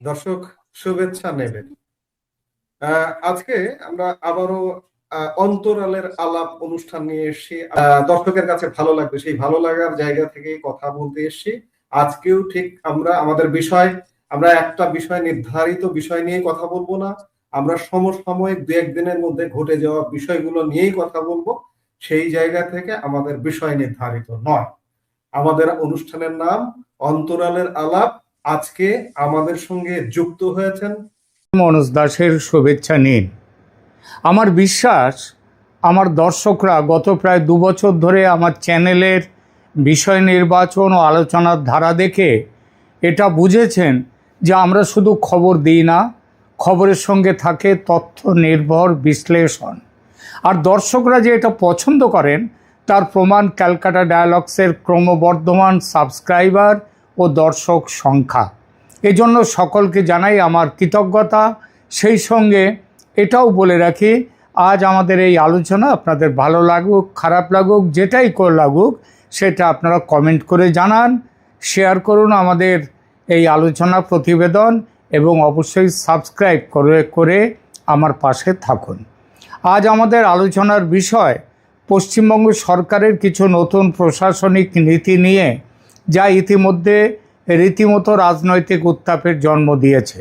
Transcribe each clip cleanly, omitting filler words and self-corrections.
দর্শক, শুভেচ্ছা নেবেন। আজকে আমরা আবারও অন্তরালের আলাপ অনুষ্ঠান নিয়ে এসেছি। দর্শকের কাছে ভালো লাগবে, সেই ভালো লাগার জায়গা থেকে কথা বলতে এসেছি। আজকেও ঠিক আমরা একটা বিষয়, নির্ধারিত বিষয় নিয়ে কথা বলবো না। আমরা সমসাময়িক দু একদিনের মধ্যে ঘটে যাওয়া বিষয়গুলো নিয়েই কথা বলবো। সেই জায়গা থেকে আমাদের বিষয় নির্ধারিত নয়। আমাদের অনুষ্ঠানের নাম অন্তরালের আলাপ। আজকে আমাদের সঙ্গে যুক্ত হয়েছেন মনোজ দাসের শুভেচ্ছা নিন। আমার বিশ্বাস আমার দর্শকরা গত প্রায় 2 বছর ধরে আমার চ্যানেলের বিষয় নির্বাচন ও আলোচনার ধারা দেখে এটা বুঝেছেন যে আমরা শুধু খবর দিই না, খবরের সঙ্গে থাকে তথ্য নির্ভর বিশ্লেষণ। আর দর্শকরা যে এটা পছন্দ করেন তার প্রমাণ ক্যালকাটা ডায়ালগসের ক্রমবর্ধমান সাবস্ক্রাইবার ও দর্শক সংখ্যা। এজন্য সকলকে জানাই আমার কৃতজ্ঞতা। সেই সঙ্গে এটাও বলে রাখি, আজ আমাদের এই আলোচনা আপনাদের ভালো লাগুক খারাপ লাগুক যেটাই লাগুক সেটা আপনারা কমেন্ট করে জানান, শেয়ার করুন আমাদের এই আলোচনা প্রতিবেদন এবং অবশ্যই সাবস্ক্রাইব করে আমার পাশে থাকুন। আজ আমাদের আলোচনার বিষয় পশ্চিমবঙ্গ সরকারের কিছু নতুন প্রশাসনিক নীতি নিয়ে, যা ইতিমধ্যে রীতিমতো রাজনৈতিক উত্তাপের জন্ম দিয়েছে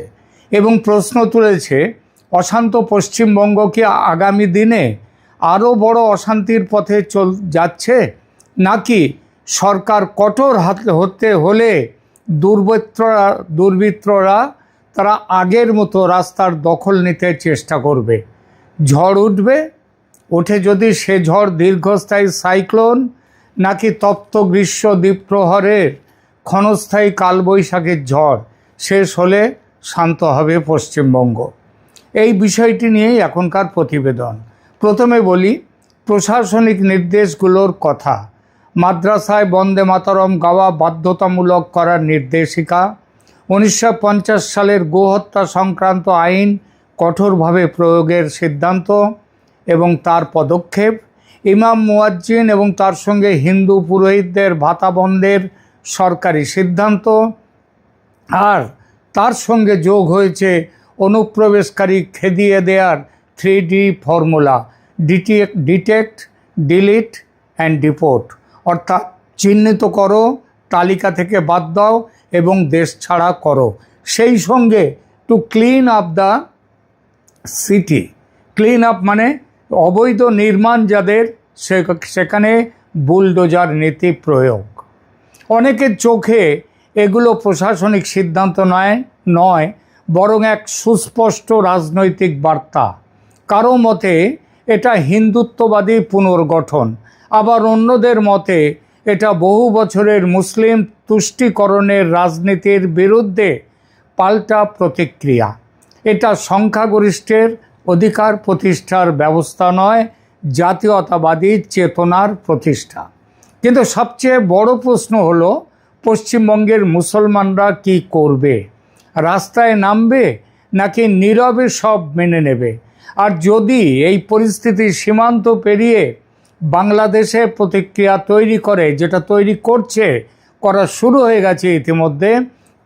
এবং প্রশ্ন তুলেছে, অশান্ত পশ্চিমবঙ্গ কি আগামী দিনে আরও বড় অশান্তির পথে যাচ্ছে, নাকি সরকার কঠোর হতে হলে দুর্বৃত্তরা তারা আগের মতো রাস্তার দখল নিতে চেষ্টা করবে। ঝড় ওঠে যদি সে ঝড় দীর্ঘস্থায়ী সাইক্লোন, নাকি তপ্ত গ্রীষ্ম দ্বীপ্রহরের ক্ষণস্থায়ী কালবৈশাখীর ঝড় শেষ হলে শান্ত হবে পশ্চিমবঙ্গ। এই বিষয়টি নিয়েই এখনকার প্রতিবেদন। প্রথমে বলি প্রশাসনিক নির্দেশগুলোর কথা। মাদ্রাসায় বন্দে মাতরম গাওয়া বাধ্যতামূলক করার নির্দেশিকা, 1950 সালের গোহত্যা সংক্রান্ত আইন কঠোরভাবে প্রয়োগের সিদ্ধান্ত এবং তার পদক্ষেপ, ইমাম মুয়াজ্জিন এবং তার সঙ্গে হিন্দু পুরোহিতদের ভাতা বন্ধের সরকারি সিদ্ধান্ত, আর তার সঙ্গে যোগ হয়েছে অনুপ্রবেশকারী খেদিয়ে দেওয়ার 3D formula, detect, delete and deport, অর্থাৎ চিহ্নিত করো, তালিকা থেকে বাদ দাও এবং দেশ ছাড়া করো। সেই সঙ্গে to clean up the city, clean up মানে অবৈধ নির্মাণ যাদের সেখানে বুলডোজার নীতি প্রয়োগ। অনেকের চোখে এগুলো প্রশাসনিক সিদ্ধান্ত নয় বরং এক সুস্পষ্ট রাজনৈতিক বার্তা। কারো মতে এটা হিন্দুত্ববাদী পুনর্গঠন, আবার অন্যদের মতে এটা বহু বছরের মুসলিম তুষ্টিকরণের রাজনীতির বিরুদ্ধে পাল্টা প্রতিক্রিয়া। এটা সংখ্যাগরিষ্ঠের অধিকার প্রতিষ্ঠার ব্যবস্থা নয়, জাতীয়তাবাদী চেতনার প্রতিষ্ঠা। কিন্তু সবচেয়ে বড় প্রশ্ন হলো, পশ্চিমবঙ্গের মুসলমানরা কি করবে? রাস্তায় নামবে নাকি নীরবে সব মেনে নেবে? আর যদি এই পরিস্থিতি সীমান্ত পেরিয়ে বাংলাদেশে প্রতিক্রিয়া তৈরি করে, যেটা করা শুরু হয়ে গেছে ইতিমধ্যে,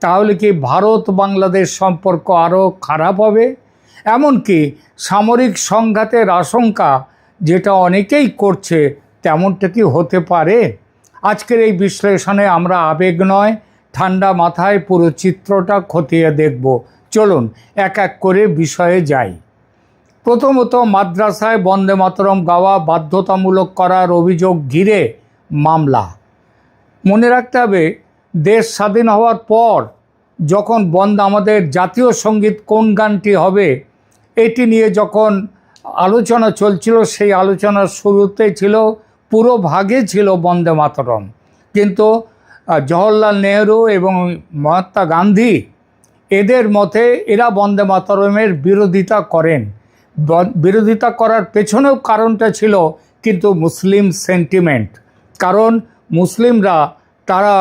তাহলে কি ভারত বাংলাদেশ সম্পর্ক আরও খারাপ হবে? এমনকি সামরিক সংঘাতের আশঙ্কা, যেটা অনেকেই করছে, তেমনটা কি হতে পারে? আজকের এই বিশ্লেষণে আমরা আবেগ নয়, ঠান্ডা মাথায় পুরো চিত্রটা খতিয়ে দেখব। চলুন এক এক করে বিষয়ে যাই। প্রথমত, মাদ্রাসায় বন্দে মাতরম গাওয়া বাধ্যতামূলক করার অভিযোগ ঘিরে মামলা। মনে রাখতে হবে, দেশ স্বাধীন হওয়ার পর যখন আমাদের জাতীয় সঙ্গীত কোন গানটি হবে এটি নিয়ে যখন আলোচনা চলছিল, সেই আলোচনার শুরুতে ছিল, পুরো ভাগে ছিল বন্দে মাতরম। কিন্তু জওহরলাল নেহরু এবং মহাত্মা গান্ধী এদের মতে এরা বন্দে মাতরমের বিরোধিতা করেন। বিরোধিতা করার পেছনেও কারণটা ছিল কিন্তু মুসলিম সেন্টিমেন্ট। কারণ মুসলিমরা তারা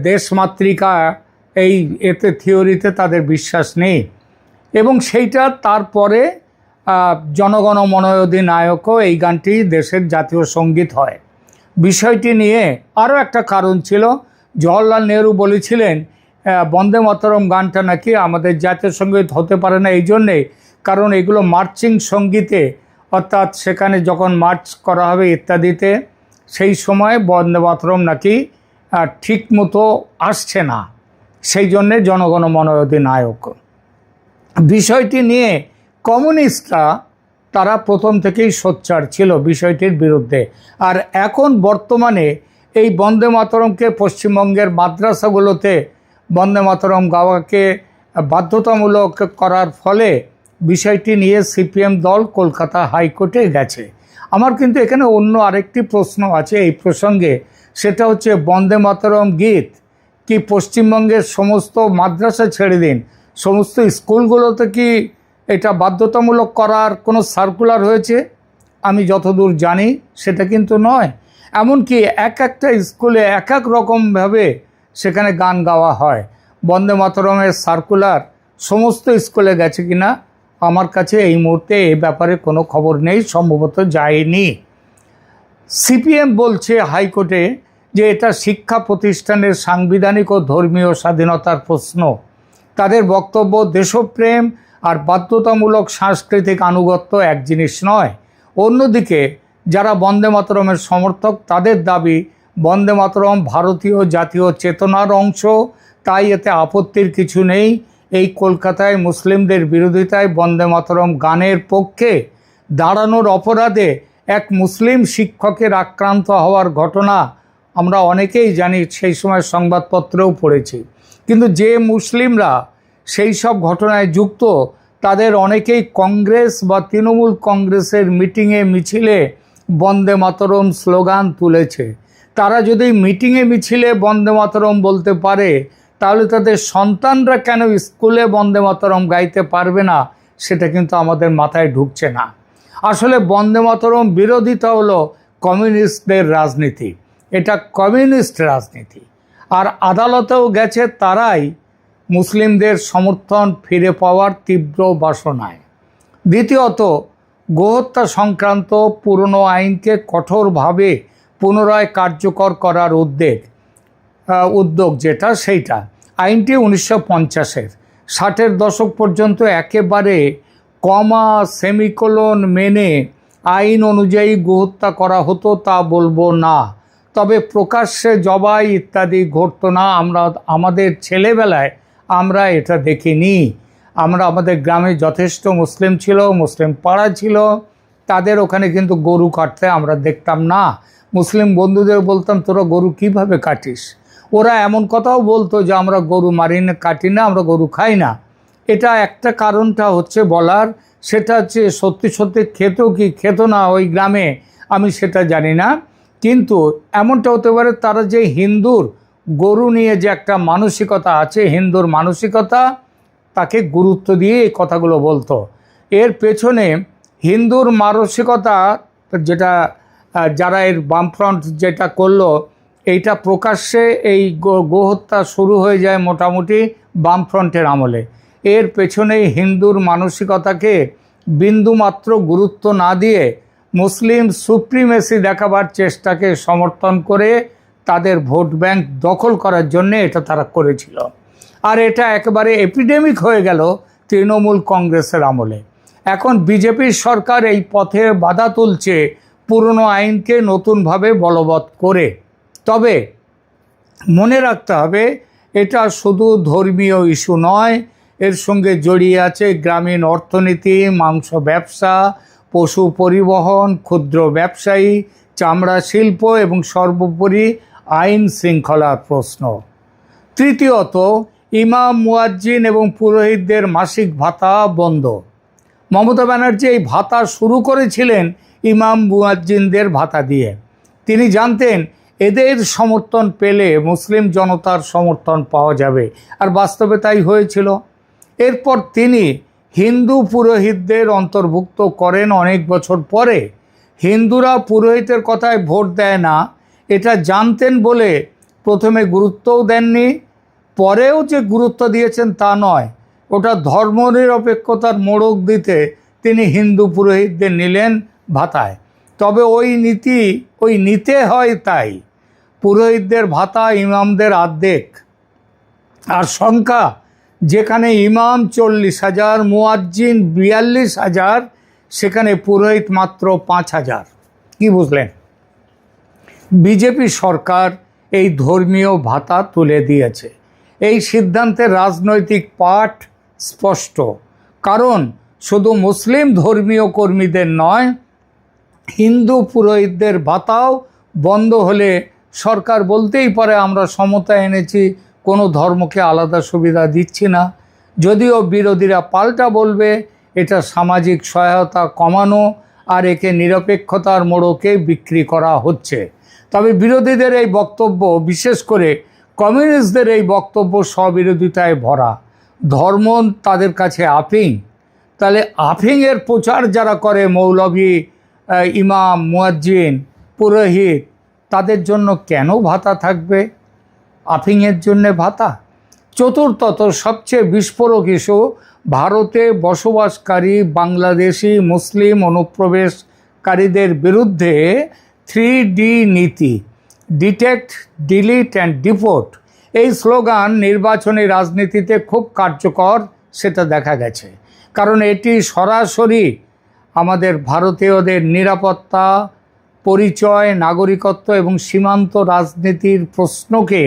দেশমাতৃকা এতে থিওরিতে তাদের বিশ্বাস নেই, এবং সেইটা তারপরে জনগণ মন অধিনায়কও এই গানটি দেশের জাতীয় সঙ্গীত হয়। বিষয়টি নিয়ে আরও একটা কারণ ছিল, জওহরলাল নেহরু বলেছিলেন বন্দে মাতরম গানটা নাকি আমাদের জাতীয় সঙ্গীত হতে পারে না, এই জন্যে কারণ এগুলো মার্চিং সঙ্গীতে, অর্থাৎ সেখানে যখন মার্চ করা হবে ইত্যাদিতে, সেই সময় বন্দে মাতরম নাকি ঠিক মতো আসছে না, সেই জন্যে জনগণমন অধিনায়ক। বিষয়টি নিয়ে কমিউনিস্টরা তারা প্রথম থেকেই সোচ্চার ছিল বিষয়টির বিরুদ্ধে। আর এখন বর্তমানে এই বন্দে মাতরমকে পশ্চিমবঙ্গের মাদ্রাসাগুলোতে বন্দে মাতরম গাওয়াকে বাধ্যতামূলক করার ফলে বিষয়টি নিয়ে সিপিএম দল কলকাতা হাইকোর্টে গেছে। আমার কিন্তু এখানে অন্য আরেকটি প্রশ্ন আছে এই প্রসঙ্গে, সেটা হচ্ছে বন্দে মাতরম গীত কি পশ্চিমবঙ্গের সমস্ত মাদ্রাসা ছেড়ে দিন, সমস্ত স্কুলগুলোতে কি এটা বাধ্যতামূলক করার কোনো সার্কুলার হয়েছে? আমি যতদূর জানি সেটা কিন্তু নয়। এমনকি এক একটা স্কুলে এক এক রকমভাবে সেখানে গান গাওয়া হয়। বন্দে মাতরমের সার্কুলার সমস্ত স্কুলে গেছে কিনা আমার কাছে এই মুহূর্তে এই ব্যাপারে কোনো খবর নেই, সম্ভবত যায়নি। সিপিএম বলছে হাইকোর্টে যে এটা শিক্ষা প্রতিষ্ঠানের সাংবিধানিক ও ধর্মীয় স্বাধীনতার প্রশ্ন। তাদের বক্তব্য দেশপ্রেম আর বাধ্যতামূলক সাংস্কৃতিক আনুগত্য এক জিনিস নয়। অন্যদিকে যারা বন্দে মাতরমের সমর্থক তাদের দাবি বন্দে মাতরম ভারতীয় জাতীয় চেতনার অংশ, তাই এতে আপত্তির কিছু নেই। এই কলকাতায় মুসলিমদের বিরোধিতায় বন্দে মাতরম গানের পক্ষে দাঁড়ানোর অপরাধে এক মুসলিম শিক্ষকের আক্রান্ত হওয়ার ঘটনা আমরা অনেকেই জানি, সেই সময় সংবাদপত্রেও পড়েছি। কিন্তু যে মুসলিমরা সেই সব ঘটনায় যুক্ত তাদের অনেকেই কংগ্রেস বা তৃণমূল কংগ্রেসের মিটিংয়ে মিছিলে বন্দে মাতরম স্লোগান তুলেছে। তারা যদি মিটিংয়ে মিছিলে বন্দে মাতরম বলতে পারে, তাহলে তাদের সন্তানরা কেন স্কুলে বন্দে মাতরম গাইতে পারবে না, সেটা কিন্তু আমাদের মাথায় ঢুকছে না। আসলে বন্দে মাতরম বিরোধিতা হলো কমিউনিস্টদের রাজনীতি, এটা কমিউনিস্ট রাজনীতি। আর আদালতেও গেছে তারাই মুসলিমদের সমর্থন ফিরে পাওয়ার তীব্র বাসনায়। দ্বিতীয়ত, গোহত্যা সংক্রান্ত পুরনো আইনকে কঠোরভাবে পুনরায় কার্যকর করার উদ্যোগ যেটা, সেইটা আইনটি 1950-এর 60-এর দশক পর্যন্ত একেবারে কমা সেমিকোলন মেনে আইন অনুযায়ী গোহত্যা করা হতো তা বলবো না, তবে প্রকাশ্যে জবাই ইত্যাদি ঘটতো না। আমাদের ছেলেবেলায় আমরা এটা দেখিনি। আমাদের গ্রামে যথেষ্ট মুসলিম ছিল, মুসলিম পাড়া ছিল, তাদের ওখানে কিন্তু গরু কাটতে আমরা দেখতাম না। মুসলিম বন্ধুদের বলতাম তোরা গরু কিভাবে কাটিস, ওরা এমন কথাও বলতো যে আমরা গরু মারি না, কাটি না, আমরা গরু খাই না। এটা একটা কারণটা হচ্ছে বলার, সেটা হচ্ছে সত্যি সত্যি খেত কি খেত না ওই গ্রামে আমি সেটা জানি না, কিন্তু এমনটা হতে পারে তারা যে হিন্দুর গরু নিয়ে যে একটা মানসিকতা আছে, হিন্দুর মানসিকতা, তাকে গুরুত্ব দিয়ে এই কথাগুলো বলতো। এর পেছনে হিন্দুর মানসিকতা যেটা যারা এর বামফ্রন্ট যেটা করলো, এইটা প্রকাশ্যে এই গোহত্যা শুরু হয়ে যায় মোটামুটি বামফ্রন্টের আমলে। এর পেছনেই হিন্দুর মানসিকতাকে বিন্দুমাত্র গুরুত্ব না দিয়ে মুসলিম সুপ্রিমেসি দেখাবার চেষ্টাকে সমর্থন করে তাদের ভোট ব্যাংক দখল করার জন্যে এটা তারা করেছিল। আর এটা একেবারে এপিডেমিক হয়ে গেল তৃণমূল কংগ্রেসের আমলে। এখন বিজেপির সরকার এই পথে বাধা তুলছে পুরনো আইনকে নতুনভাবে বলবৎ করে। তবে মনে রাখতে হবে এটা শুধু ধর্মীয় ইস্যু নয়, এর সঙ্গে জড়িয়ে আছে গ্রামীণ অর্থনীতি, মাংস ব্যবসা, পশু পরিবহন, ক্ষুদ্র ব্যবসায়ী, চামড়া শিল্প এবং সর্বোপরি আইন শৃঙ্খলার প্রশ্ন। তৃতীয়ত, ইমাম, মুয়াজ্জিন এবং পুরোহিতদের মাসিক ভাতা বন্ধ। মমতা ব্যানার্জি এই ভাতা শুরু করেছিলেন ইমাম মুয়াজ্জিনদের ভাতা দিয়ে। তিনি জানতেন এদের সমর্থন পেলে মুসলিম জনতার সমর্থন পাওয়া যাবে, আর বাস্তবে তাই হয়েছিল। এরপর তিনি হিন্দু পুরোহিতদের অন্তর্ভুক্ত করেন অনেক বছর পরে। হিন্দুরা পুরোহিতের কথায় ভোট দেয় না এটা জানতেন বলে প্রথমে গুরুত্বও দেননি, পরেও যে গুরুত্ব দিয়েছেন তা নয়, ওটা ধর্মনিরপেক্ষতার মোড়ক দিতে তিনি হিন্দু পুরোহিতদের নিলেন ভাতায়। তবে ওই নিতে হয় তাই। পুরোহিতদের ভাতা ইমামদের অর্ধেক, আর সংখ্যা যেখানে ইমাম 40,000, মুয়াজ্জিন 42,000, সেখানে পুরোহিত মাত্র 5,000। কি বুঝলেন? বিজেপি সরকার এই ধর্মীয় ভাতা তুলে দিয়েছে। এই সিদ্ধান্তের রাজনৈতিক পাঠ স্পষ্ট, কারণ শুধু মুসলিম ধর্মীয় কর্মীদের নয়, হিন্দু পুরোহিতদের ভাতাও বন্ধ হলে সরকার বলতেই পারে আমরা সমতা এনেছি, কোনো ধর্মকে আলাদা সুবিধা দিচ্ছি না। যদিও বিরোধীরা পাল্টা বলবে এটা সামাজিক সহায়তা কমানো আর একে নিরপেক্ষতার মোড়কে বিক্রি করা হচ্ছে। তবে বিরোধীদের এই বক্তব্য, বিশেষ করে কমিউনিস্টদের এই বক্তব্য স্ববিরোধিতায় ভরা। ধর্ম তাদের কাছে আফিং। তাহলে আফিংয়ের প্রচার যারা করে, মৌলভী, ইমাম, মুয়াজ্জিন, পুরোহিত, তাদের জন্য কেন ভাতা থাকবে? আফিংয়ের জন্যে ভাতা। চতুর্থত, সবচেয়ে বিস্ফোরক ইস্যু, ভারতে বসবাসকারী বাংলাদেশি মুসলিম অনুপ্রবেশকারীদের বিরুদ্ধে 3D নীতি, ডিটেক্ট, ডিলিট অ্যান্ড ডিপোর্ট। এই স্লোগান নির্বাচনী রাজনীতিতে খুব কার্যকর, সেটা দেখা গেছে। কারণ এটি সরাসরি আমাদের ভারতীয়দের নিরাপত্তা, পরিচয়, নাগরিকত্ব এবং সীমান্ত রাজনীতির প্রশ্নকে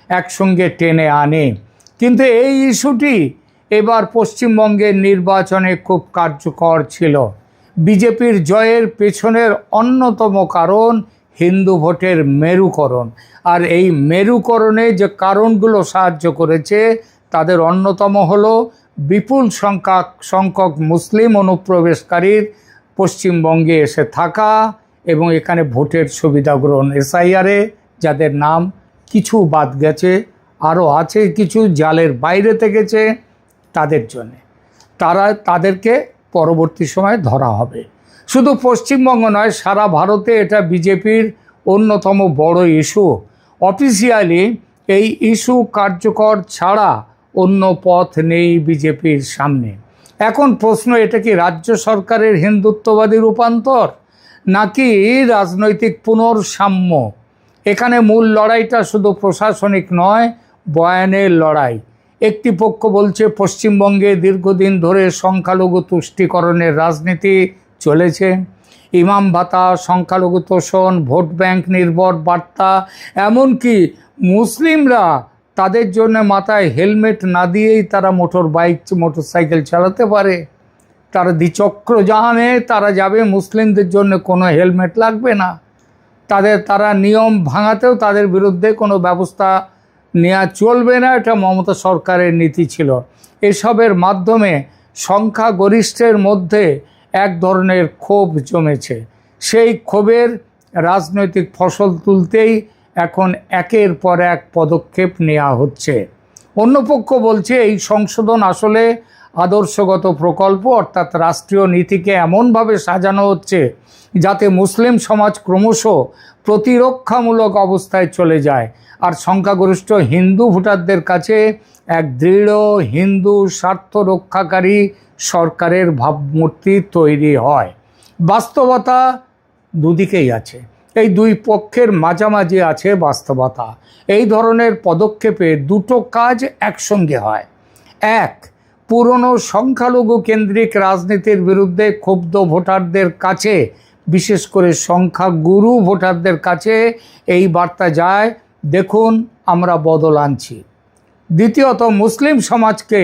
একসঙ্গে টেনে আনে। কিন্তু এই ইস্যুটি এবার পশ্চিমবঙ্গের নির্বাচনে খুব কার্যকর ছিল। বিজেপির জয়ের পেছনের অন্যতম কারণ হিন্দু ভোটের মেরুকরণ। আর এই মেরুকরণে যে কারণগুলো সাহায্য করেছে তাদের অন্যতম হলো বিপুল সংখ্যক মুসলিম অনুপ্রবেশকারীর পশ্চিমবঙ্গে এসে থাকা এবং এখানে ভোটের সুবিধা গ্রহণ। এসআইআরে যাদের নাম কিছু বাদ গেছে, আরও আছে কিছু জালের বাইরে থেকেছে, তাদের জন্যে তাদেরকে পরবর্তী সময়ে ধরা হবে। শুধু পশ্চিমবঙ্গ নয়, সারা ভারতে এটা বিজেপির অন্যতম বড় ইস্যু। অফিসিয়ালি এই ইস্যু কার্যকর ছাড়া অন্য পথ নেই বিজেপির সামনে। এখন প্রশ্ন, এটা কি রাজ্য সরকারের হিন্দুত্ববাদী রূপান্তর নাকি রাজনৈতিক পুনর্সাম্য? এখানে মূল লড়াইটা শুধু প্রশাসনিক নয়, বয়ানের লড়াই। একটি পক্ষ বলছে পশ্চিমবঙ্গে দীর্ঘদিন ধরে সংখ্যালঘু তুষ্টিকরণের রাজনীতি চলেছে, ইমাম ভাতা, সংখ্যালঘু তোষণ, ভোট ব্যাংক নির্ভর বার্তা, এমনকি মুসলিমরা তাদের জন্য মাথায় হেলমেট না দিয়েই তারা মোটরসাইকেল চালাতে পারে। তারা দ্বিচক্রযানে তারা যাবে, মুসলিমদের জন্য কোনো হেলমেট লাগবে না। তারা নিয়ম ভাঙাতেও তাদের বিরুদ্ধে কোনো ব্যবস্থা নেওয়া চলবে না, এটা মমতা সরকারের নীতি ছিল। এসবের মাধ্যমে সংখ্যাগরিষ্ঠের মধ্যে এক ধরনের ক্ষোভ জমেছে। সেই ক্ষোভের রাজনৈতিক ফসল তুলতেই এখন একের পর এক পদক্ষেপ নেওয়া হচ্ছে। অন্য পক্ষ বলছে এই সংশোধন আসলে আদর্শগত প্রকল্প, অর্থাৎ রাষ্ট্রীয় নীতিকে এমনভাবে সাজানো হচ্ছে যাতে মুসলিম সমাজ ক্রমশ প্রতিরক্ষামূলক অবস্থায় চলে যায় আর সংখ্যাগরিষ্ঠ হিন্দু ভোটারদের কাছে এক দৃঢ় হিন্দু স্বার্থ রক্ষাকারী সরকারের ভাবমূর্তি তৈরি হয়। বাস্তবতা দুদিকেই আছে, এই দুই পক্ষের মাঝামাঝি আছে বাস্তবতা। এই ধরনের পদক্ষেপে দুটো কাজ একসঙ্গে হয়। এক, পুরনো সংখ্যালঘু কেন্দ্রিক রাজনীতির বিরুদ্ধে ক্ষুব্ধ ভোটারদের কাছে, বিশেষ করে সংখ্যাগুরু ভোটারদের কাছে এই বার্তা যায়, দেখুন আমরা বদল আনছি। দ্বিতীয়ত, মুসলিম সমাজকে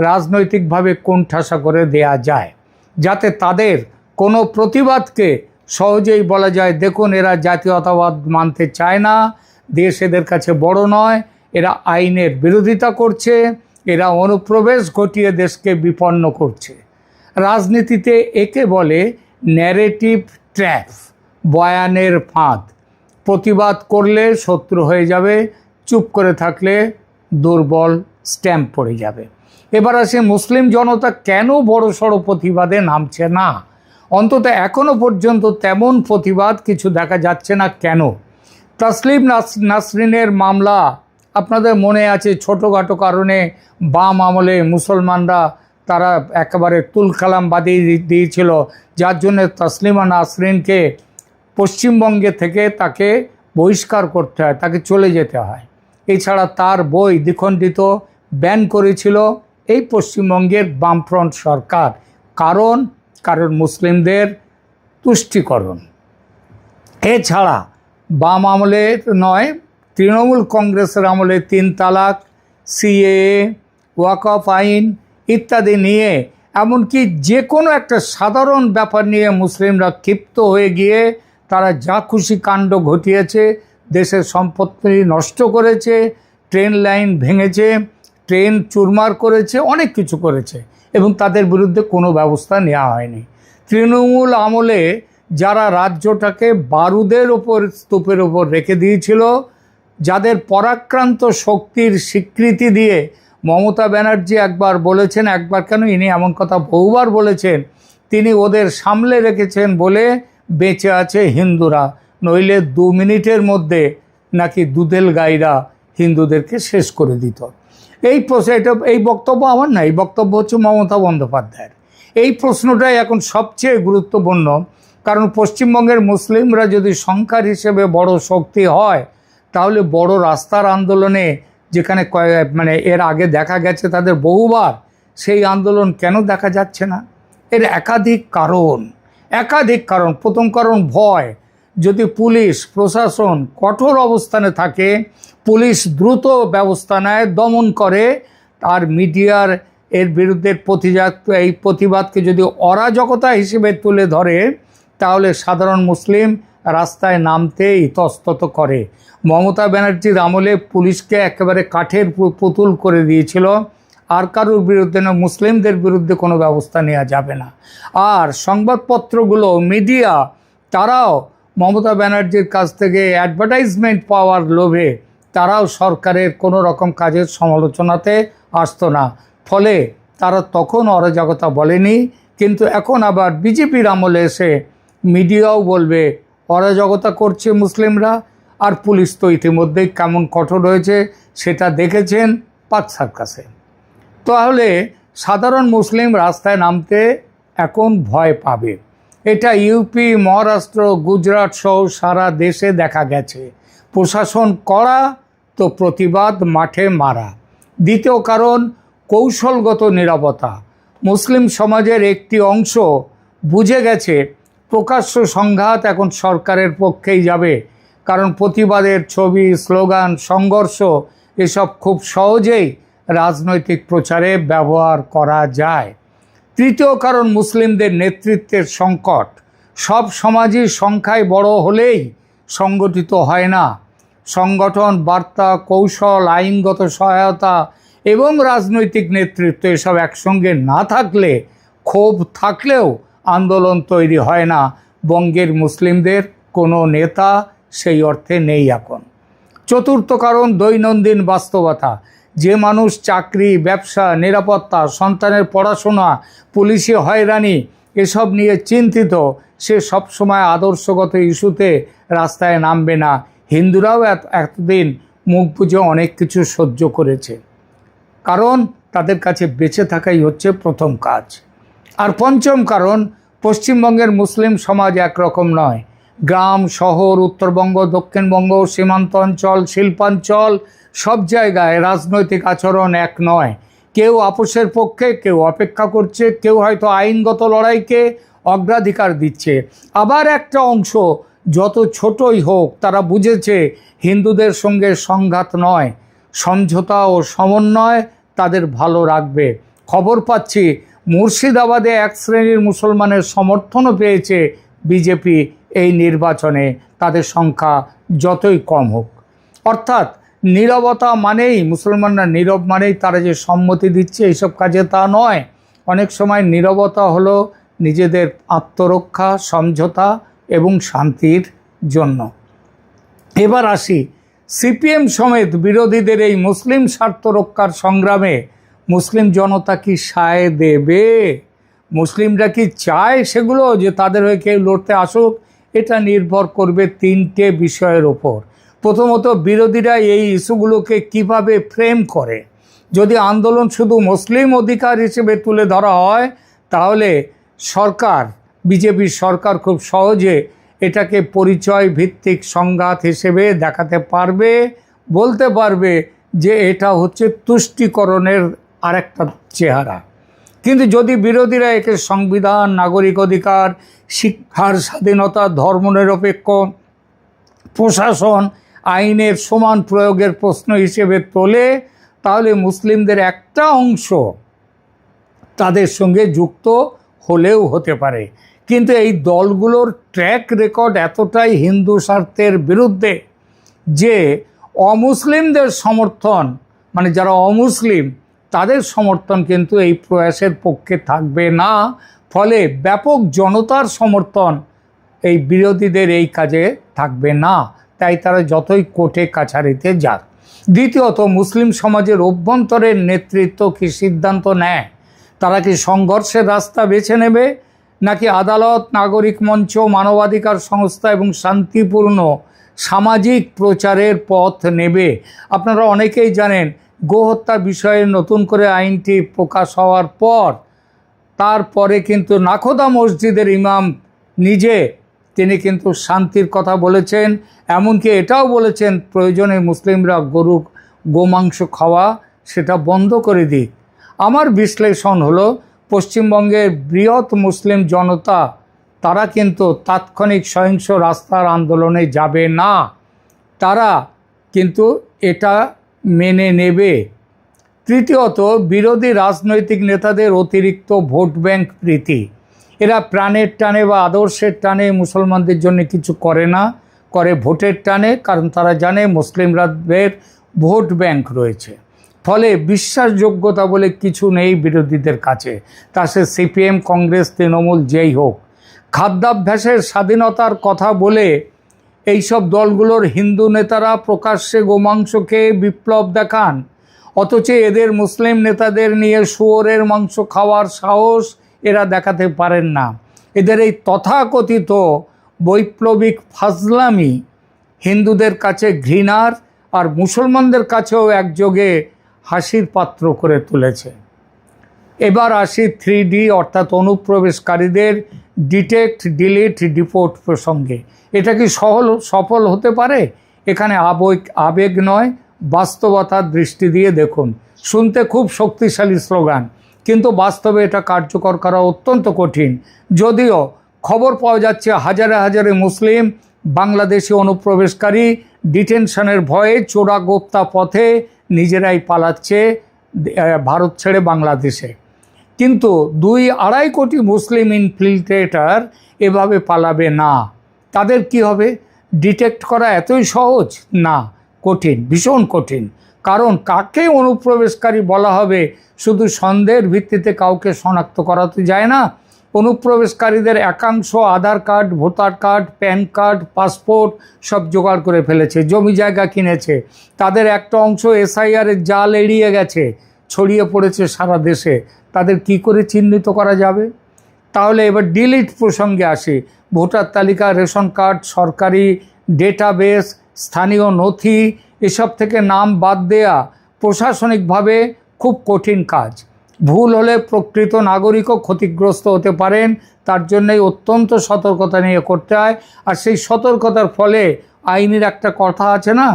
রাজনৈতিকভাবে কোণঠাসা করে দেয়া যায়, যাতে তাদের কোনো প্রতিবাদকে সহজেই বলা যায়, দেখুন এরা জাতীয়তাবাদ মানতে চায় না, দেশ এদের কাছে বড় নয়, এরা আইনের বিরোধিতা করছে, এরা অনুপ্রবেশ ঘটিয়ে দেশকে বিপন্ন করছে। রাজনীতিতে একে বলে ন্যারেটিভ ট্র্যাপ, বয়ানের ফাঁদ। প্রতিবাদ করলে শত্রু হয়ে যাবে, চুপ করে থাকলে দুর্বল স্ট্যাম্প পড়ে যাবে। এবার আসে মুসলিম জনতা কেন বড়সড় প্রতিবাদে নামছে না? অন্তত এখনও পর্যন্ত তেমন প্রতিবাদ কিছু দেখা যাচ্ছে না। কেন? তাসলিম নাসরিনের মামলা আপনাদের মনে আছে, ছোটোখাটো কারণে বাম আমলে মুসলমানরা তারা একেবারে তুলকালাম বাদিয়ে দিয়েছিল, যার জন্য তাসলিমা নাসরিনকে পশ্চিমবঙ্গে থেকে তাকে বহিষ্কার করতে হয়, তাকে চলে যেতে হয়। এছাড়া তার বই দ্বিখণ্ডিত ব্যান করেছিল এই পশ্চিমবঙ্গের বামফ্রন্ট সরকার। কারণ মুসলিমদের তুষ্টিকরণ। এছাড়া বাম আমলের নয়, তৃণমূল কংগ্রেসের আমলে 3 তালাক, সিএএ, ওয়াকফ আইন ইত্যাদি নিয়ে, এমনকি যে কোনো একটা সাধারণ ব্যাপার নিয়ে মুসলিমরা ক্ষিপ্ত হয়ে গিয়ে তারা যা খুশি কাণ্ড ঘটিয়েছে, দেশের সম্পত্তি নষ্ট করেছে, ট্রেন লাইন ভেঙেছে, ট্রেন চুরমার করেছে, অনেক কিছু করেছে, এবং তাদের বিরুদ্ধে কোনো ব্যবস্থা নেওয়া হয়নি। তৃণমূল আমলে যারা রাজ্যটাকে বারুদের ওপর, স্তূপের ওপর রেখে দিয়েছিল, যাদের পরাক্রান্ত শক্তির স্বীকৃতি দিয়ে মমতা ব্যানার্জি একবার বলেছেন, একবার কেন, ইনি এমন কথা বহুবার বলেছেন, তিনি ওদের সামলে রেখেছেন বলে বেঁচে আছে হিন্দুরা, নইলে 2 মিনিটের মধ্যে নাকি দুধেল গাইরা হিন্দুদেরকে শেষ করে দিত। এই বক্তব্য আমার না, এই বক্তব্য হচ্ছে মমতা বন্দ্যোপাধ্যায়ের। এই প্রশ্নটাই এখন সবচেয়ে গুরুত্বপূর্ণ, কারণ পশ্চিমবঙ্গের মুসলিমরা যদি সংখ্যার হিসেবে বড় শক্তি হয়, তাহলে বড় রাস্তার আন্দোলনে, যেখানে এর আগে দেখা গেছে তাদের বহুবার, সেই আন্দোলন কেন দেখা যাচ্ছে না? এর একাধিক কারণ। প্রথম কারণ ভয়। যদি পুলিশ প্রশাসন কঠোর অবস্থানে থাকে, পুলিশ দ্রুত ব্যবস্থা নেয়, দমন করে, আর মিডিয়ার এর বিরুদ্ধে এই প্রতিবাদকে যদি অরাজকতা হিসেবে তুলে ধরে, তাহলে সাধারণ মুসলিম রাস্তায় নামতে ইতস্তত করে। মমতা ব্যানার্জির আমলে পুলিশকে একেবারে কাঠের পুতুল করে দিয়েছিল, আর কারোর বিরুদ্ধে না, মুসলিমদের বিরুদ্ধে কোনো ব্যবস্থা নেওয়া যাবে না। আর সংবাদপত্রগুলো, মিডিয়া, তারাও মমতা ব্যানার্জির কাছ থেকে অ্যাডভার্টাইজমেন্ট পাওয়ার লোভে তারাও সরকারের কোনো রকম কাজের সমালোচনাতে আসতো না, ফলে তারা তখন অরাজকতা বলেনি। কিন্তু এখন আবার বিজেপির আমলে এসে মিডিয়াও বলবে অরাজকতা করছে মুসলিমরা, আর পুলিশ তো ইতিমধ্যেই কেমন কঠোর হয়েছে সেটা দেখেছেন পাক সার্কাসে। তাহলে সাধারণ মুসলিম রাস্তায় নামতে এখন ভয় পাবে। এটা ইউপি, মহারাষ্ট্র, গুজরাট সহ সারা দেশে দেখা গেছে। প্রশাসন কড়া তো প্রতিবাদ মাঠে মারা। দ্বিতীয় কারণ কৌশলগত নিরাপত্তা। মুসলিম সমাজের একটি অংশ বুঝে গেছে প্রকাশ্য সংঘাত এখন সরকারের পক্ষেই যাবে, কারণ প্রতিবাদের ছবি, স্লোগান, সংঘর্ষ এসব খুব সহজেই রাজনৈতিক প্রচারে ব্যবহার করা যায়। তৃতীয় কারণ মুসলিমদের নেতৃত্বের সংকট। সব সমাজই সংখ্যায় বড় হলেই সংগঠিত হয় না। সংগঠন, বার্তা, কৌশল, আইনগত সহায়তা এবং রাজনৈতিক নেতৃত্ব এসব একসঙ্গে না থাকলে, ক্ষোভ থাকলেও আন্দোলন তৈরি হয় না। বঙ্গের মুসলিমদের কোনো নেতা সেই অর্থে নেই এখন। চতুর্থ কারণ দৈনন্দিন বাস্তবতা। যে মানুষ চাকরি, ব্যবসা, নিরাপত্তা, সন্তানের পড়াশোনা, পুলিশি হয়রানি এসব নিয়ে চিন্তিত, সে সবসময় আদর্শগত ইস্যুতে রাস্তায় নামবে না। হিন্দুরাও এতদিন মুখ বুজে অনেক কিছু সহ্য করেছে, কারণ তাদের কাছে বেঁচে থাকাই হচ্ছে প্রথম কাজ। আর পঞ্চম কারণ, পশ্চিমবঙ্গের মুসলিম সমাজ একরকম নয়। গ্রাম, শহর, উত্তরবঙ্গ, দক্ষিণবঙ্গ, সীমান্ত অঞ্চল, শিল্পাঞ্চল, সব জায়গায় রাজনৈতিক আচরণ এক নয়। কেউ আপোষের পক্ষে, কেউ অপেক্ষা করছে, কেউ হয়তো আইনগত লড়াইকে অগ্রাধিকার দিচ্ছে। আবার একটা অংশ, যত ছোটই হোক, তারা বুঝেছে হিন্দুদের সঙ্গে সংঘাত নয়, সমঝোতা ও সমন্বয় তাদের ভালো রাখবে। খবর পাচ্ছি মুর্শিদাবাদে এক শ্রেণীর মুসলমানের সমর্থনও পেয়েছে বিজেপি এই নির্বাচনে, তাদের সংখ্যা যতই কম হোক। অর্থাৎ নীরবতা মানেই, মুসলমানরা নীরব মানেই তারা যে সম্মতি দিচ্ছে এইসব কাজে, তা নয়। অনেক সময় নীরবতা হলো নিজেদের আত্মরক্ষা, সমঝোতা এবং শান্তির জন্য। এবার আসি, সিপিএম সমেত বিরোধীদের এই মুসলিম স্বার্থ রক্ষার সংগ্রামে মুসলিম জনতা কি সায় দেবে? মুসলিমরা কি চায় সেগুলো, যে তাদের হয়ে কেউ লড়তে আসুক? এটা নির্ভর করবে 3টে বিষয়ের ওপর। প্রথমত, বিরোধীরা এই ইস্যুগুলোকে কিভাবে ফ্রেম করে। যদি আন্দোলন শুধু মুসলিম অধিকার হিসেবে তুলে ধরা হয়, তাহলে বিজেপির সরকার খুব সহজে এটাকে পরিচয় ভিত্তিক সংঘাত হিসেবে দেখাতে পারবে, বলতে পারবে যে এটা হচ্ছে তুষ্টিকরণের আরেকটা চেহারা। কিন্তু যদি বিরোধীরা একে সংবিধান, নাগরিক অধিকার, শিক্ষার স্বাধীনতা, ধর্মনিরপেক্ষ প্রশাসন, আইনের সমান প্রয়োগের প্রশ্ন হিসেবে তোলে, তাহলে মুসলিমদের একটা অংশ তাদের সঙ্গে যুক্ত হলেও হতে পারে। কিন্তু এই দলগুলোর ট্র্যাক রেকর্ড এতটাই হিন্দু স্বার্থের বিরুদ্ধে যে অমুসলিমদের সমর্থন, মানে যারা অমুসলিম তাদের সমর্থন কিন্তু এই প্রয়াসের পক্ষে থাকবে না। ফলে ব্যাপক জনতার সমর্থন এই বিরোধীদের এই কাজে থাকবে না। তাই তারা যতই কোর্টে কাছারিতে যাক। দ্বিতীয়ত, মুসলিম সমাজের অভ্যন্তরের নেতৃত্ব কি সিদ্ধান্ত নেয়? তারা কি সংঘর্ষের রাস্তা বেছে নেবে, নাকি আদালত, নাগরিক মঞ্চ, মানবাধিকার সংস্থা এবং শান্তিপূর্ণ সামাজিক প্রচারের পথ নেবে? আপনারা অনেকেই জানেন, গোহত্যা বিষয়ে নতুন করে আইনটি প্রকাশ হওয়ার পর তারপরে কিন্তু নাখোদা মসজিদের ইমাম নিজে তিনি কিন্তু শান্তির কথা বলেছেন। এমনকি এটাও বলেছেন প্রয়োজনে মুসলিমরা গোমাংস খাওয়া সেটা বন্ধ করে দিক। আমার বিশ্লেষণ হলো, পশ্চিমবঙ্গের বৃহৎ মুসলিম জনতা তারা কিন্তু তাৎক্ষণিক সহিংস রাস্তার আন্দোলনে যাবে না, তারা কিন্তু এটা মেনে নেবে। তৃতীয়ত, বিরোধী রাজনৈতিক নেতাদের অতিরিক্ত ভোট ব্যাংক প্রীতি। এরা প্রাণের টানে বা আদর্শের টানে মুসলমানদের জন্য কিছু করে না, করে ভোটের টানে, কারণ তারা জানে মুসলিমদের ভোট ব্যাংক রয়েছে। ফলে বিশ্বাসযোগ্যতা বলে কিছু নেই বিরোধীদের কাছে, তা সে সিপিএম, কংগ্রেস, তৃণমূল যেই হোক। খাদ্যাভ্যাসের স্বাধীনতার কথা বলে এইসব দলগুলোর হিন্দু নেতারা প্রকাশ্যে গোমাংস খেয়ে বিপ্লব দেখান, অথচ এদের মুসলিম নেতাদের নিয়ে শুয়োরের মাংস খাওয়ার সাহস এরা দেখাতে পারেন না। এদের এই তথাকথিত বৈপ্লবিক ফাজলামি হিন্দুদের কাছে ঘৃণার আর মুসলমানদের কাছেও একযোগে হাসির পাত্র করে তুলেছে। এবার আসি 3D অর্থাৎ অনুপ্রবেশকারীদের ডিটেক্ট, ডিলিট, ডিপোর্ট প্রসঙ্গে। এটা কি সফল হতে পারে? এখানে আবেগ নয়, বাস্তবতার দৃষ্টি দিয়ে দেখুন। শুনতে খুব শক্তিশালী স্লোগান, কিন্তু বাস্তবে এটা কার্যকর করা অত্যন্ত কঠিন। যদিও খবর পাওয়া যাচ্ছে হাজারে হাজারে মুসলিম বাংলাদেশি অনুপ্রবেশকারী ডিটেনশনের ভয়ে চোরাগোপ্তা পথে নিজেরাই পালাচ্ছে ভারত ছেড়ে বাংলাদেশে। কিন্তু 2-2.5 কোটি মুসলিম ইনফিল্ট্রেটর এভাবে পালাবে না। তাদের কি হবে? ডিটেক্ট করা এতই সহজ না, কঠিন, ভীষণ কঠিন। কারণ কাকে অনুপ্রবেশকারী বলা হবে শুধু সন্দেহের ভিত্তিতে কাউকে শনাক্ত করা তো যায় না। অনুপ্রবেশকারীদের একাংশ Aadhaar card, voter card, PAN card, passport সব জোগাড় করে ফেলেছে, জমি জায়গা কিনেছে। তাদের একটা অংশ এসআইআরের জাল এড়িয়ে গেছে, ছড়িয়ে পড়েছে সারা দেশে। তাদের কি করে চিহ্নিত করা যাবে? তাহলে এবার ডিলিট প্রসঙ্গে আসি। ভোটার তালিকা, রেশন কার্ড, সরকারি ডেটাবেস, স্থানীয় নথি এসব থেকে নাম বাদ দেয়া প্রশাসনিকভাবে খুব কঠিন কাজ। ভুল হলে প্রকৃত নাগরিকও ক্ষতিগ্রস্ত হতে পারেন। তার জন্যই অত্যন্ত সতর্কতা নিয়ে করতে হয়। আর সেই সতর্কতার ফলে আইনের একটা কথা আছে না,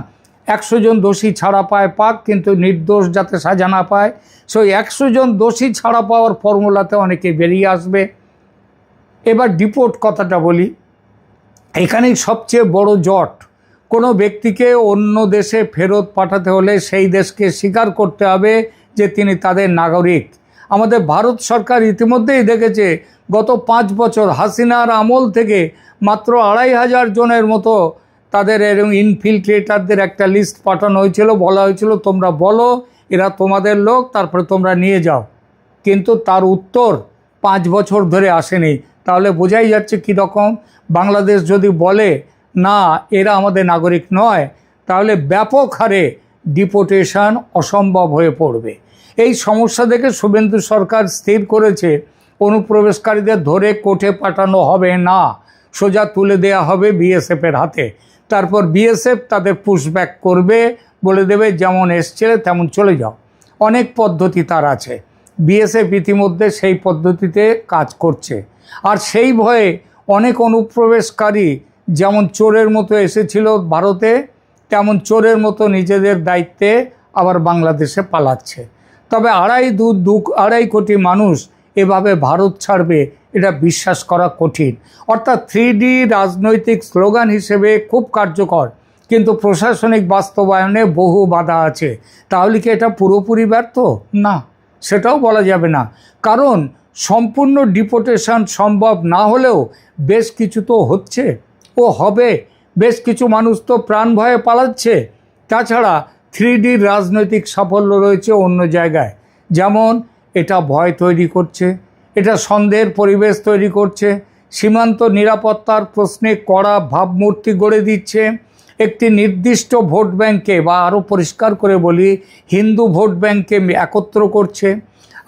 100 জন দোষী ছাড়া পাক, কিন্তু নির্দোষ যাতে সাজা না পায়। সেই 100 জন দোষী ছাড়া পাওয়ার ফর্মুলাতে অনেকে বেরিয়ে আসবে। এবার ডিপোর্ট কথাটা বলি। এখানেই সবচেয়ে বড় জট। কোনো ব্যক্তিকে অন্য দেশে ফেরত পাঠাতে হলে সেই দেশকে স্বীকার করতে হবে যে তিনি তাদের নাগরিক। আমাদের ভারত সরকার ইতিমধ্যেই দেখেছে গত 5 বছর হাসিনার আমল থেকে মাত্র 2,500 জনের মতো তাদের এরকম ইনফিল্ট্রেটারদের একটা লিস্ট পাঠানো হয়েছিল। বলা হয়েছিল তোমরা বলো এরা তোমাদের লোক, তারপরে তোমরা নিয়ে যাও। কিন্তু তার উত্তর 5 বছর ধরে আসেনি। তাহলে বোঝাই যাচ্ছে কীরকম। বাংলাদেশ যদি বলে না এরা আমাদের নাগরিক নয়, তাহলে ব্যাপক হারে ডিপোর্টেশন অসম্ভব হয়ে পড়বে। এই সমস্যা দেখে শুভেন্দু সরকার স্থির করেছে অনুপ্রবেশকারীদের ধরে কোর্টে পাঠানো হবে না, সোজা তুলে দেয়া হবে বিএসএফের হাতে। তারপর বিএসএফ তাদের পুশব্যাক করবে, বলে দেবে যেমন এসছিলে তেমন চলে যাও। অনেক পদ্ধতি তার আছে, বিএসএফ ইতিমধ্যে সেই পদ্ধতিতে কাজ করছে। আর সেই ভয়ে অনেক অনুপ্রবেশকারী যেমন চোরের মতো এসেছিল ভারতে, তেমন চোরের মতো নিজেদের দায়িত্বে আবার বাংলাদেশে পালাচ্ছে। তবে আড়াই কোটি মানুষ এভাবে ভারত ছাড়বে এটা বিশ্বাস করা কঠিন। অর্থাৎ 3D রাজনৈতিক স্লোগান হিসেবে খুব কার্যকর, কিন্তু প্রশাসনিক বাস্তবায়নে বহু বাধা আছে। তাহলে কি এটা পুরোপুরি ব্যর্থ? না, সেটাও বলা যাবে না, কারণ সম্পূর্ণ ডিপোর্টেশন সম্ভব না হলেও বেশ কিছু তো হচ্ছে ও হবে। বেশ কিছু মানুষ তো প্রাণ ভয়ে পালাচ্ছে। তাছাড়া 3D রাজনৈতিক সাফল্য রয়েছে অন্য জায়গায়, যেমন এটা ভয় তৈরি করছে, এটা সন্দেহের পরিবেশ তৈরি করছে, সীমান্ত নিরাপত্তার প্রশ্নে কড়া ভাবমূর্তি গড়ে দিচ্ছে, একটি নির্দিষ্ট ভোট ব্যাংকে, বা আরও পরিষ্কার করে বলি হিন্দু ভোট ব্যাংকে একত্র করছে,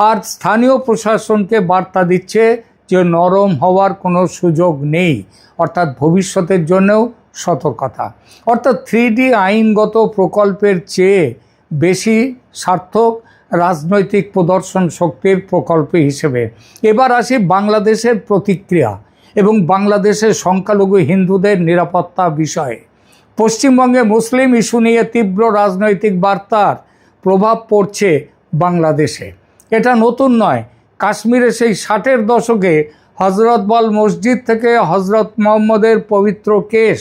আর স্থানীয় প্রশাসনকে বার্তা দিচ্ছে যে নরম হওয়ার কোনো সুযোগ নেই, অর্থাৎ ভবিষ্যতের জন্যও সতর্কতা। অর্থাৎ 3D আইনগত প্রকল্পের চেয়ে বেশি সার্থক রাজনৈতিক প্রদর্শন শক্তির প্রকল্প হিসেবে। এবার আসি বাংলাদেশের প্রতিক্রিয়া এবং বাংলাদেশের সংখ্যালঘু হিন্দুদের নিরাপত্তা বিষয়ে। পশ্চিমবঙ্গে মুসলিম ইস্যু নিয়ে তীব্র রাজনৈতিক বার্তার প্রভাব পড়ছে বাংলাদেশে। এটা নতুন নয়। কাশ্মীরে সেই 60-এর দশকে হজরতবল মসজিদ থেকে হজরত মোহাম্মদের পবিত্র কেশ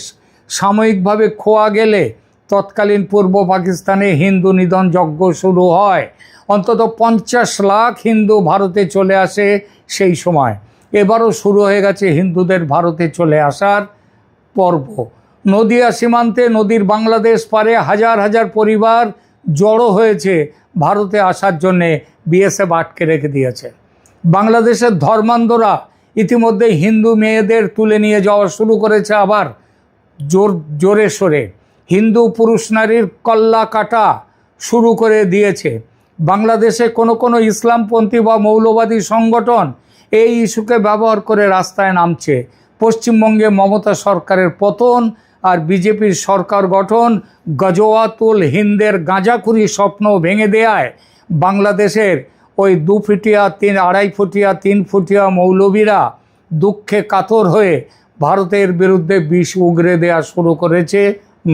সাময়িকভাবে খোয়া গেলে তৎকালীন পূর্ব পাকিস্তানে হিন্দু নিধন যজ্ঞ শুরু হয়। অন্তত 50 লাখ হিন্দু ভারতে চলে আসে সেই সময়। এবারও শুরু হয়ে গেছে হিন্দুদের ভারতে চলে আসার পর্ব। নদিয়া সীমান্তে নদীর বাংলাদেশ পারে হাজার হাজার পরিবার জড়ো হয়েছে ভারতে আসার জন্যে। বিএসএফ আটকে রেখে দিয়েছে। বাংলাদেশের ধর্মান্ধরা ইতিমধ্যে হিন্দু মেয়েদের তুলে নিয়ে যাওয়া শুরু করেছে আবার জোরে সোরে। হিন্দু পুরুষ নারীর কল্লা কাটা শুরু করে দিয়েছে। বাংলাদেশে কোনো ইসলামপন্থী বা মৌলবাদী সংগঠন এই ইস্যুকে ব্যবহার করে রাস্তায় নামছে। পশ্চিমবঙ্গে মমতা সরকারের পতন আর বিজেপির সরকার গঠন গজওয়াতুল হিন্দের গাঁজাখুরি স্বপ্ন ভেঙে দেয়ায় বাংলাদেশের ওই 2 ফুটিয়া 2.5 ফুটিয়া 3 ফুটিয়া মৌলবীরা দুঃখে কাতর হয়ে ভারতের বিরুদ্ধে বিষ উগরে দেওয়া শুরু করেছে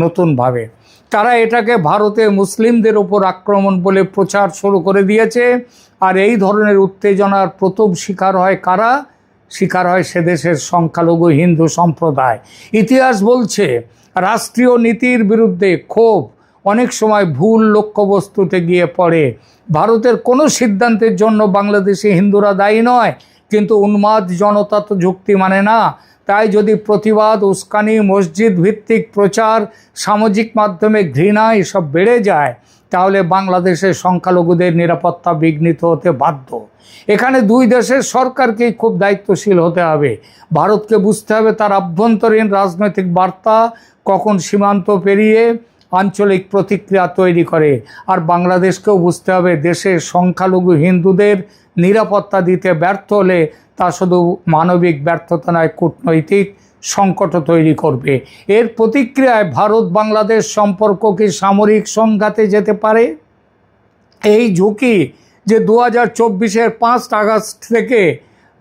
নতুনভাবে। তারা এটাকে ভারতে মুসলিমদের ওপর আক্রমণ বলে প্রচার শুরু করে দিয়েছে। আর এই ধরনের উত্তেজনার প্রথম শিকার হয় কারা? শিকার হয় সেদেশের সংখ্যালঘু হিন্দু সম্প্রদায়। ইতিহাস বলছে রাষ্ট্রীয় নীতির বিরুদ্ধে ক্ষোভ অনেক সময় ভুল লক্ষ্যবস্তুতে গিয়ে পড়ে। ভারতের কোনো সিদ্ধান্তের জন্য বাংলাদেশি হিন্দুরা দায়ী নয়, কিন্তু উন্মাদ জনতা তো যুক্তি মানে না। তাই যদি প্রতিবাদ, উস্কানি, মসজিদ ভিত্তিক প্রচার, সামাজিক মাধ্যমে ঘৃণা এসব বেড়ে যায়, তাহলে বাংলাদেশের সংখ্যালঘুদের নিরাপত্তা বিঘ্নিত হতে বাধ্য। এখানে দুই দেশের সরকারকেই খুব দায়িত্বশীল হতে হবে। ভারতকে বুঝতে হবে তার আভ্যন্তরীণ রাজনৈতিক বার্তা কখন সীমান্ত পেরিয়ে আঞ্চলিক প্রতিক্রিয়া তৈরি করে, আর বাংলাদেশকেও বুঝতে হবে দেশের সংখ্যালঘু হিন্দুদের নিরাপত্তা দিতে ব্যর্থ হলে তা শুধু মানবিক ব্যর্থতা নয়, কূটনৈতিক সংকটও তৈরি করবে। এর প্রতিক্রিয়ায় ভারত বাংলাদেশ সম্পর্ক কি সামরিক সংঘাতে যেতে পারে? এই ঝুঁকি যে 2024-এর 5 আগস্ট থেকে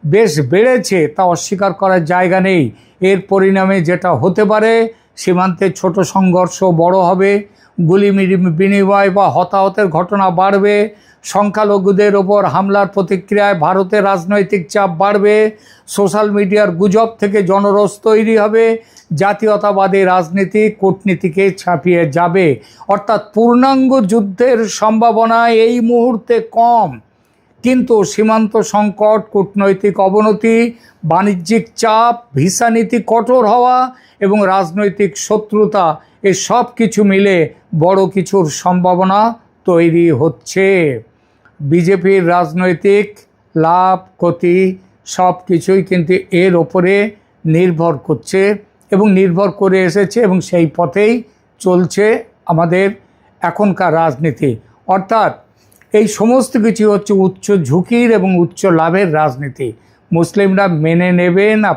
বেশ বেড়েছে তা অস্বীকার করার জায়গা নেই। এর পরিণামে যেটা হতে পারে, সীমান্তে ছোট সংঘর্ষ বড় হবে, গুলি বিনিময় বা হতাহতের ঘটনা বাড়বে, সংখ্যালঘুদের ওপর হামলার প্রতিক্রিয়ায় ভারতের রাজনৈতিক চাপ বাড়বে, সোশ্যাল মিডিয়ার গুজব থেকে জনরোষ তৈরি হবে, জাতীয়তাবাদী রাজনীতি কূটনীতিকে ছাপিয়ে যাবে। অর্থাৎ পূর্ণাঙ্গ যুদ্ধের সম্ভাবনা এই মুহূর্তে কম, কিন্তু সীমান্ত সংকট, কূটনৈতিক অবনতি, বাণিজ্যিক চাপ, ভিসা নীতি কঠোর হওয়া এবং রাজনৈতিক শত্রুতা, এই সব কিছু মিলে বড় কিছুর সম্ভাবনা তৈরি হচ্ছে। বিজেপির রাজনৈতিক লাভ ক্ষতি সব কিছুই কিন্তু এর ওপরে নির্ভর করছে এবং নির্ভর করে এসেছে, এবং সেই পথেই চলছে আমাদের এখনকার রাজনীতি। অর্থাৎ এই সমস্ত কিছু হচ্ছে উচ্চ ঝুঁকির এবং উচ্চ লাভের রাজনীতি। মুসলিমরা মেনে নেবে না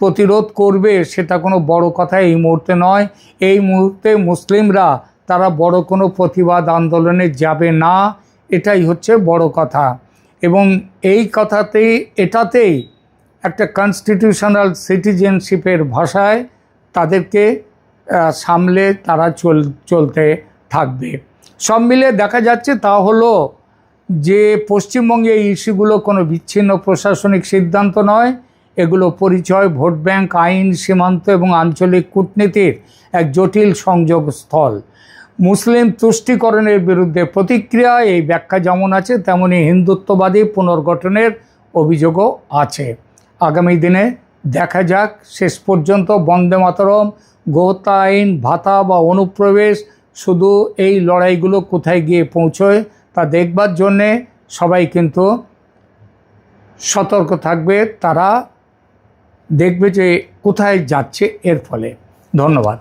প্রতিরোধ করবে, সেটা কোনো বড় কথা এই মুহূর্তে নয়। এই মুহূর্তে মুসলিমরা তারা বড় কোনো প্রতিবাদ আন্দোলনে যাবে না, এটাই হচ্ছে বড় কথা। এবং এই এটাতেই একটা কনস্টিটিউশনাল সিটিজেনশিপের ভাষায় তাদেরকে সামলে তারা চলতে থাকবে। সব মিলে দেখা যাচ্ছে তা হলো যে পশ্চিমবঙ্গে এই ইস্যুগুলো কোনো বিচ্ছিন্ন প্রশাসনিক সিদ্ধান্ত নয়, এগুলো পরিচয়, ভোট ব্যাংক, আইন, সীমান্ত এবং আঞ্চলিক কূটনীতির এক জটিল সংযোগ স্থল। মুসলিম তুষ্টিকরণের বিরুদ্ধে প্রতিক্রিয়া, এই ব্যাখ্যা যেমন আছে তেমনি হিন্দুত্ববাদী পুনর্গঠনের অভিযোগও আছে। আগামী দিনে দেখা যাক শেষ পর্যন্ত বন্দে মাতরম, গোহত্যা আইন, ভাতা বা অনুপ্রবেশ, শুধু এই লড়াইগুলো কোথায় গিয়ে পৌঁছয় তা দেখবার জন্যে সবাই কিন্তু সতর্ক থাকবে। তারা দেখবে যে কোথায় যাচ্ছে এর ফলে। ধন্যবাদ।